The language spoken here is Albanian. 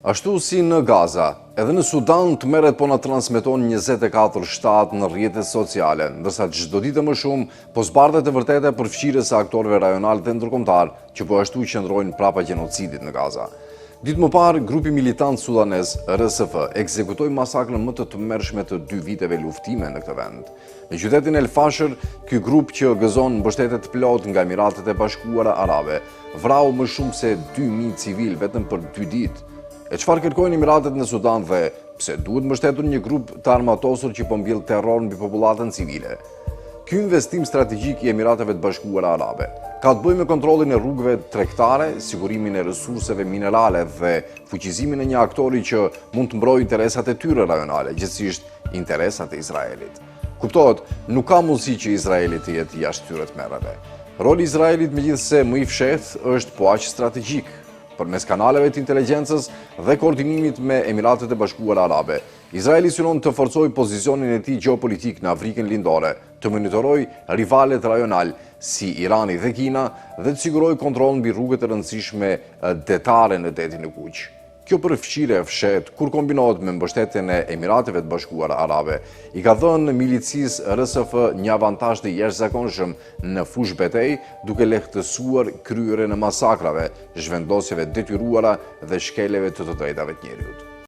Ashtu si në Gaza, edhe në Sudan të merret po na transmeton 24/7 në rrjetet sociale, ndërsa çdo ditë më shumë po zbardhet e vërteta për fshirjes së aktorëve rajonal dhe ndërkombëtar që po ashtu qëndrojnë prapa gjenocidit në Gaza. Ditë më parë, grupi militant sudanez RSF ekzekutoi masakrën më të tmerrshme të 2 viteve luftime në këtë vend. Në qytetin El Fasher, ky grup që gëzon mbështetje të plotë nga Emiratet e Bashkuara Arabe, vrau më shumë se 2000 civil vetëm për 2 ditë. E çfarë kërkojnë Emiratet në Sudan dhe pse duhet mbështetur një grup të armatosur që po mbjell terror mbi popullatën civile? Ky investim strategjik i Emirateve të Bashkuara Arabe ka të bëjë me kontrollin e rrugëve tregtare, sigurimin e resurseve minerale dhe fuqizimin e një aktori që mund të mbrojë interesat e tyre rajonale, gjithsesi interesat e Izraelit. Kuptohet, nuk ka mundësi që Izraeli të jetë jashtë këtyre merreve. Roli i Izraelit megjithëse më i fshehtë është po aq strategjik. Përmes kanaleve të inteligjencës dhe koordinimit me Emiratet e Bashkuara Arabe, Izraeli synon të forcojë pozicionin e tij gjeopolitik në Afrikën Lindore, të monitorojë rivalet rajonal si Irani dhe Kina dhe të sigurojë kontroll mbi rrugët e rëndësishme detare në detin e Kuq. Kjo përfshirje fshet, kur kombinohet me mbështetjen e Emirateve të Bashkuara Arabe, i ka dhënë milicisë RSF një avantazh të jashtëzakonshëm në fushë betejë, duke lehtësuar kryerjen e masakrave, zhvendosjeve detyruara dhe shkeljeve të drejtave të njerëzit.